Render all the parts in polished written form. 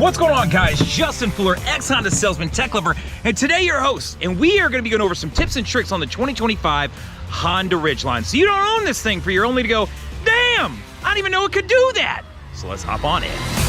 What's going on, guys? Justin Fuller, ex-Honda salesman, tech lover, and today your host, and we are going to be going over some tips and tricks on the 2025 Honda Ridgeline. So you don't own this thing for your only to go, damn, I didn't even know it could do that. So let's hop on in.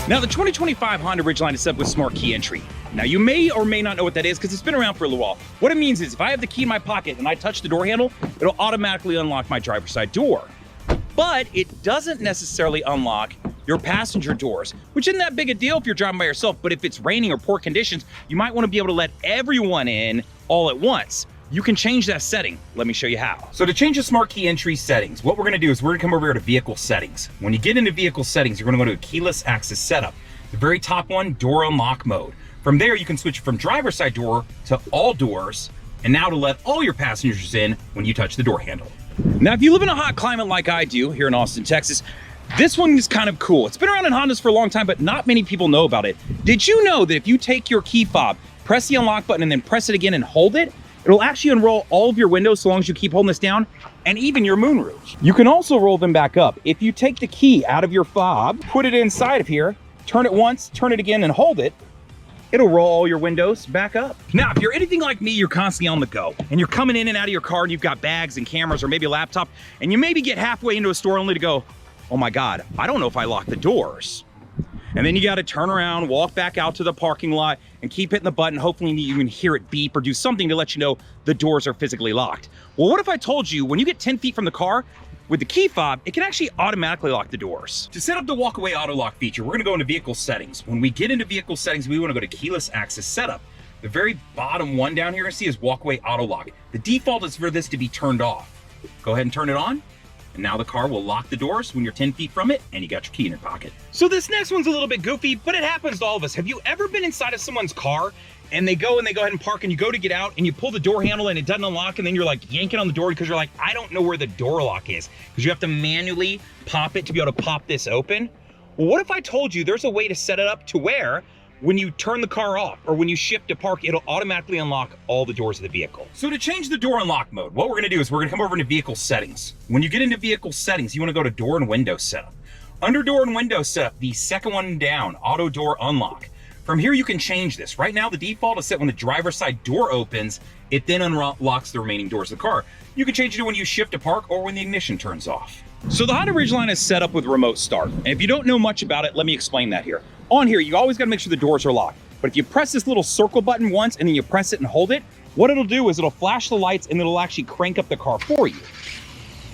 Now, the 2025 Honda Ridgeline is set up with smart key entry. Now, you may or may not know what that is because it's been around for a little while. What it means is if I have the key in my pocket and I touch the door handle, it'll automatically unlock my driver's side door. But it doesn't necessarily unlock your passenger doors, which isn't that big a deal if you're driving by yourself. But if it's raining or poor conditions, you might want to be able to let everyone in all at once. You can change that setting. Let me show you how. So to change the smart key entry settings, what we're gonna do is we're gonna come over here to vehicle settings. When you get into vehicle settings, you're gonna go to keyless access setup. The very top one, door unlock mode. From there, you can switch from driver's side door to all doors, and now to let all your passengers in when you touch the door handle. Now, if you live in a hot climate like I do here in Austin, Texas, this one is kind of cool. It's been around in Hondas for a long time, but not many people know about it. Did you know that if you take your key fob, press the unlock button, and then press it again and hold it, it'll actually unroll all of your windows so long as you keep holding this down, and even your moonroof. You can also roll them back up. If you take the key out of your fob, put it inside of here, turn it once, turn it again, and hold it, it'll roll all your windows back up. Now, if you're anything like me, you're constantly on the go, and you're coming in and out of your car, and you've got bags and cameras or maybe a laptop, and you maybe get halfway into a store only to go, oh my God, I don't know if I locked the doors. And then you got to turn around, walk back out to the parking lot, and keep hitting the button. Hopefully you can hear it beep or do something to let you know the doors are physically locked. Well, what if I told you when you get 10 feet from the car, with the key fob, it can actually automatically lock the doors. To set up the walkaway auto lock feature, we're gonna go into vehicle settings. When we get into vehicle settings, we wanna go to keyless access setup. The very bottom one down here, you see is walkaway auto lock. The default is for this to be turned off. Go ahead and turn it on. And now the car will lock the doors when you're 10 feet from it and you got your key in your pocket. So this next one's a little bit goofy, but it happens to all of us. Have you ever been inside of someone's car and they go ahead and park and you go to get out and you pull the door handle and it doesn't unlock and then you're like yanking on the door because you're like, I don't know where the door lock is, because you have to manually pop it to be able to pop this open? Well, what if I told you there's a way to set it up to where when you turn the car off or when you shift to park, it'll automatically unlock all the doors of the vehicle. So to change the door unlock mode, what we're gonna do is we're gonna come over into vehicle settings. When you get into vehicle settings, you wanna go to door and window setup. Under door and window setup, the second one down, auto door unlock. From here, you can change this. Right now, the default is set when the driver's side door opens, it then unlocks the remaining doors of the car. You can change it to when you shift to park or when the ignition turns off. So the Honda Ridgeline is set up with remote start. And if you don't know much about it, let me explain that here. On here, you always gotta make sure the doors are locked. But if you press this little circle button once and then you press it and hold it, what it'll do is it'll flash the lights and it'll actually crank up the car for you.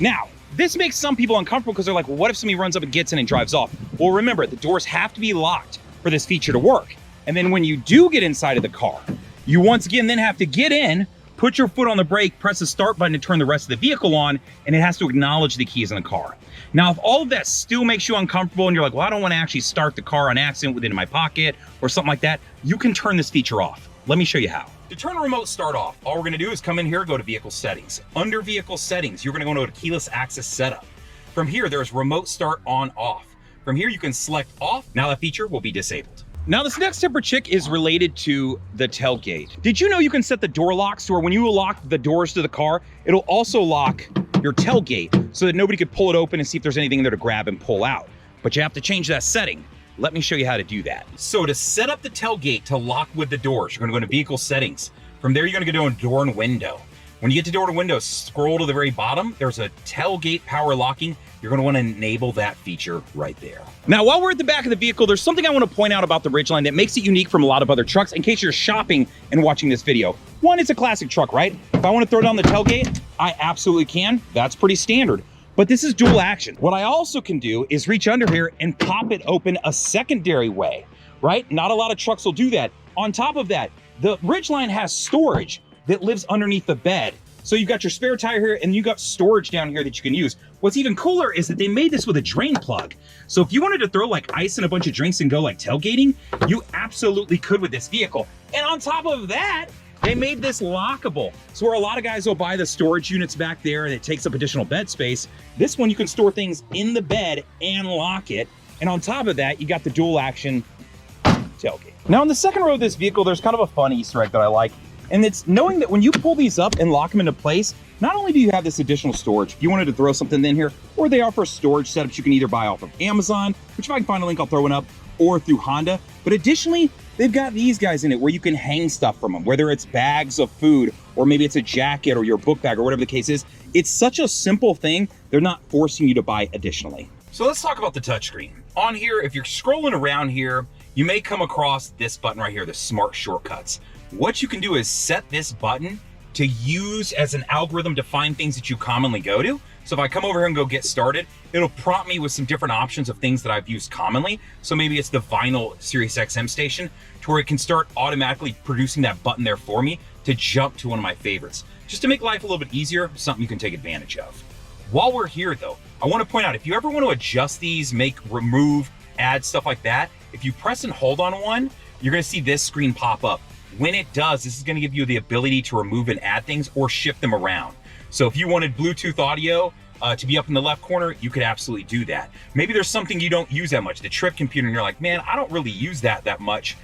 Now, this makes some people uncomfortable because they're like, well, what if somebody runs up and gets in and drives off? Well, remember, the doors have to be locked for this feature to work. And then when you do get inside of the car, you once again then have to get in, put your foot on the brake, press the start button to turn the rest of the vehicle on, and it has to acknowledge the keys in the car. Now, if all of that still makes you uncomfortable and you're like, well, I don't want to actually start the car on accident with it in my pocket or something like that, you can turn this feature off. Let me show you how. To turn remote start off, all we're gonna do is come in here, go to vehicle settings. Under vehicle settings, you're gonna go to keyless access setup. From here, there's remote start on off. From here, you can select off. Now that feature will be disabled. Now, this next tip or trick is related to the tailgate. Did you know you can set the door locks to where when you lock the doors to the car, it'll also lock your tailgate so that nobody could pull it open and see if there's anything there to grab and pull out. But you have to change that setting. Let me show you how to do that. So to set up the tailgate to lock with the doors, you're gonna go into vehicle settings. From there, you're gonna go to door and window. When you get to door and window, scroll to the very bottom, there's a tailgate power locking. You're gonna wanna enable that feature right there. Now, while we're at the back of the vehicle, there's something I wanna point out about the Ridgeline that makes it unique from a lot of other trucks in case you're shopping and watching this video. One, it's a classic truck, right? If I wanna throw down the tailgate, I absolutely can. That's pretty standard. But this is dual action. What I also can do is reach under here and pop it open a secondary way, right? Not a lot of trucks will do that. On top of that, the Ridgeline has storage that lives underneath the bed. So you've got your spare tire here and you got storage down here that you can use. What's even cooler is that they made this with a drain plug. So if you wanted to throw like ice and a bunch of drinks and go like tailgating, you absolutely could with this vehicle. And on top of that, they made this lockable. So where a lot of guys will buy the storage units back there and it takes up additional bed space, this one you can store things in the bed and lock it. And on top of that, you got the dual action tailgate. Now in the second row of this vehicle, there's kind of a fun Easter egg that I like. And it's knowing that when you pull these up and lock them into place, not only do you have this additional storage, if you wanted to throw something in here, or they offer storage setups you can either buy off of Amazon, which if I can find a link, I'll throw it up, or through Honda. But additionally, they've got these guys in it where you can hang stuff from them, whether it's bags of food, or maybe it's a jacket or your book bag or whatever the case is. It's such a simple thing, they're not forcing you to buy additionally. So let's talk about the touchscreen. On here, if you're scrolling around here, you may come across this button right here, the Smart Shortcuts. What you can do is set this button to use as an algorithm to find things that you commonly go to. So if I come over here and go get started, it'll prompt me with some different options of things that I've used commonly. So maybe it's the vinyl SiriusXM station to where it can start automatically producing that button there for me to jump to one of my favorites. Just to make life a little bit easier, something you can take advantage of. While we're here though, I want to point out, if you ever want to adjust these, remove, add stuff like that, if you press and hold on one, you're going to see this screen pop up. When it does, this is going to give you the ability to remove and add things or shift them around. So if you wanted Bluetooth audio to be up in the left corner, you could absolutely do that. Maybe there's something you don't use that much, the trip computer, and you're like, man, I don't really use that much.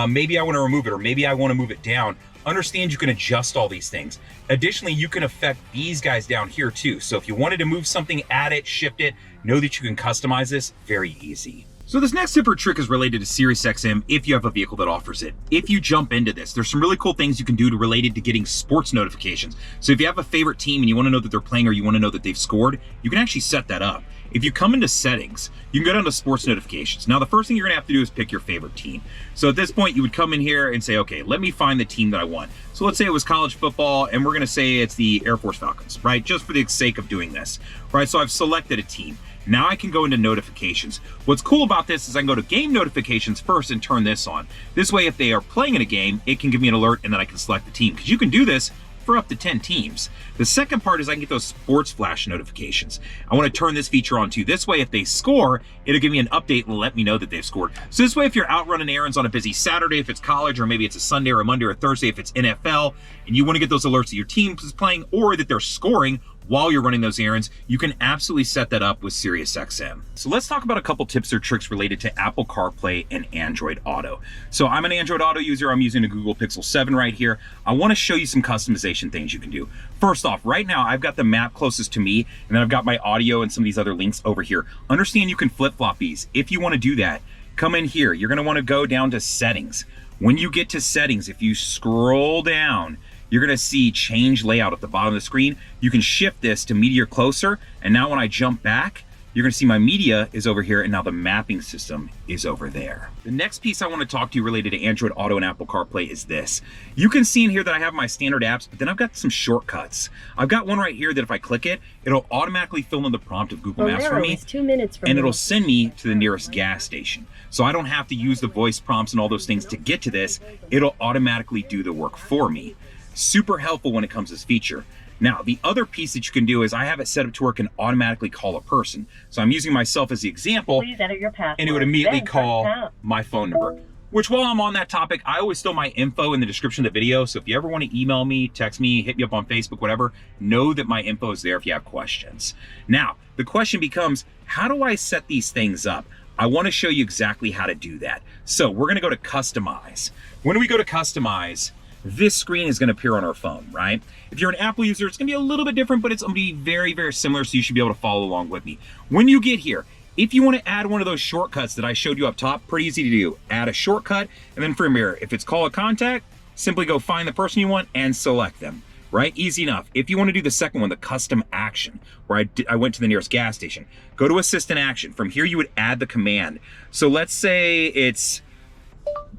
Maybe I want to remove it, or maybe I want to move it down. Understand you can adjust all these things. Additionally, you can affect these guys down here too. So if you wanted to move something, add it, shift it, know that you can customize this very easy. So this next tip or trick is related to SiriusXM if you have a vehicle that offers it. If you jump into this, there's some really cool things you can do related to getting sports notifications. So if you have a favorite team and you want to know that they're playing or you want to know that they've scored, you can actually set that up. If you come into settings, you can go down to sports notifications. Now the first thing you're gonna have to do is pick your favorite team. So at this point you would come in here and say, okay, let me find the team that I want. So let's say it was college football and we're gonna say it's the Air Force Falcons, right? Just for the sake of doing this, right? So I've selected a team. Now I can go into notifications. What's cool about this is I can go to game notifications first and turn this on. This way, if they are playing in a game, it can give me an alert and then I can select the team, because you can do this for up to 10 teams. The second part is I can get those sports flash notifications. I want to turn this feature on too. This way, if they score, it'll give me an update and let me know that they've scored. So this way, if you're out running errands on a busy Saturday, if it's college, or maybe it's a Sunday or a Monday or a Thursday, if it's NFL, and you want to get those alerts that your team is playing or that they're scoring while you're running those errands, you can absolutely set that up with SiriusXM. So let's talk about a couple tips or tricks related to Apple CarPlay and Android Auto. So I'm an Android Auto user. I'm using a Google Pixel 7 right here. I want to show you some customization things you can do. First off, right now I've got the map closest to me, and then I've got my audio and some of these other links over here. Understand you can flip-flop these. If you want to do that, come in here. You're going to want to go down to settings. When you get to settings, if you scroll down, you're gonna see change layout at the bottom of the screen. You can shift this to media closer, and now when I jump back, you're gonna see my media is over here, and now the mapping system is over there. The next piece I wanna talk to you related to Android Auto and Apple CarPlay is this. You can see in here that I have my standard apps, but then I've got some shortcuts. I've got one right here that if I click it, it'll automatically fill in the prompt of Google Maps for me, 2 minutes from and it'll send me to the nearest gas station. So I don't have to use the voice prompts and all those things to get to this. It'll automatically do the work for me. Super helpful when it comes to this feature. Now, the other piece that you can do is I have it set up to where it can automatically call a person. So I'm using myself as the example, Please enter your password, and it would immediately then press call pound. my phone number. Which, while I'm on that topic, I always throw my info in the description of the video. So if you ever want to email me, text me, hit me up on Facebook, whatever, know that my info is there if you have questions. Now, the question becomes, how do I set these things up? I want to show you exactly how to do that. So we're going to go to Customize. When we go to Customize, this screen is going to appear on our phone, right? If you're an Apple user, it's going to be a little bit different, but it's going to be very, very similar, so you should be able to follow along with me. When you get here, if you want to add one of those shortcuts that I showed you up top, pretty easy to do. Add a shortcut, and then from here, if it's call a contact, simply go find the person you want and select them, right? Easy enough. If you want to do the second one, the custom action, where I went to the nearest gas station, go to assistant action. From here, you would add the command. So let's say it's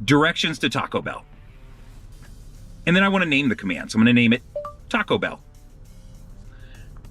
directions to Taco Bell. And then I want to name the command. So I'm going to name it Taco Bell.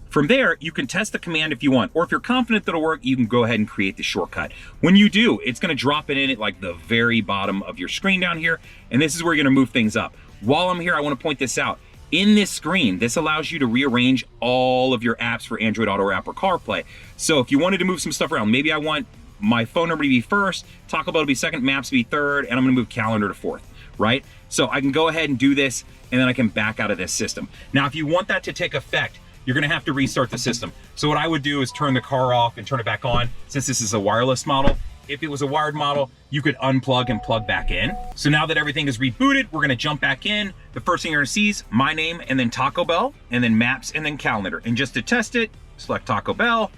From there, you can test the command if you want, or if you're confident that it'll work, you can go ahead and create the shortcut. When you do, it's going to drop it in at like the very bottom of your screen down here, and this is where you're going to move things up. While I'm here, I want to point this out. In this screen, this allows you to rearrange all of your apps for Android Auto or Apple CarPlay. So if you wanted to move some stuff around, maybe I want my phone number to be first, Taco Bell to be second, Maps to be third, and I'm going to move calendar to fourth. right? So I can go ahead and do this, and then I can back out of this system. Now, if you want that to take effect, you're gonna have to restart the system. So what I would do is turn the car off and turn it back on. Since this is a wireless model, if it was a wired model, you could unplug and plug back in. So now that everything is rebooted, we're gonna jump back in. The first thing you're gonna see is my name and then Taco Bell, and then maps and then calendar. And just to test it, select Taco Bell,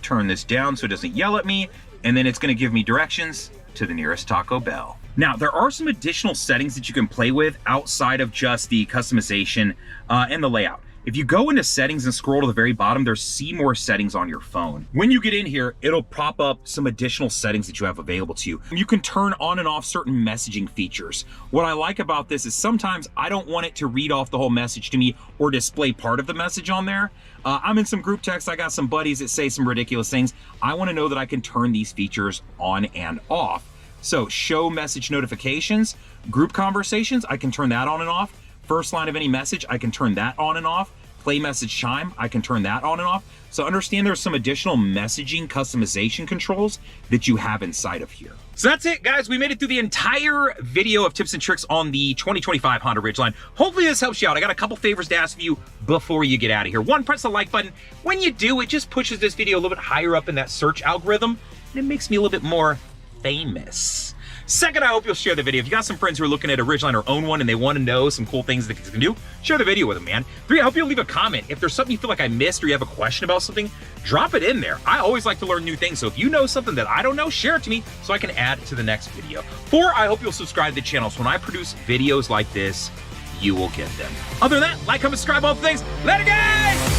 turn this down so it doesn't yell at me, and then it's gonna give me directions to the nearest Taco Bell. Now, there are some additional settings that you can play with outside of just the customization and the layout. If you go into settings and scroll to the very bottom, there's see more settings on your phone. When you get in here, it'll pop up some additional settings that you have available to you. You can turn on and off certain messaging features. What I like about this is sometimes I don't want it to read off the whole message to me or display part of the message on there. I'm in some group text, I got some buddies that say some ridiculous things. I wanna know that I can turn these features on and off. So show message notifications, group conversations, I can turn that on and off. First line of any message, I can turn that on and off. Play message chime, I can turn that on and off. So understand there's some additional messaging customization controls that you have inside of here. So that's it, guys. We made it through the entire video of tips and tricks on the 2025 Honda Ridgeline. Hopefully this helps you out. I got a couple favors to ask of you before you get out of here. One, press the like button. When you do, it just pushes this video a little bit higher up in that search algorithm, and it makes me a little bit more famous. Second, I hope you'll share the video. If you got some friends who are looking at a Ridgeline or own one and they want to know some cool things that kids can do, share the video with them, man. 3, I hope you'll leave a comment. If there's something you feel like I missed or you have a question about something, drop it in there. I always like to learn new things, so if you know something that I don't know, share it to me so I can add it to the next video. 4, I hope you'll subscribe to the channel so when I produce videos like this, you will get them. Other than that, like, comment, subscribe, all the things. Later, guys!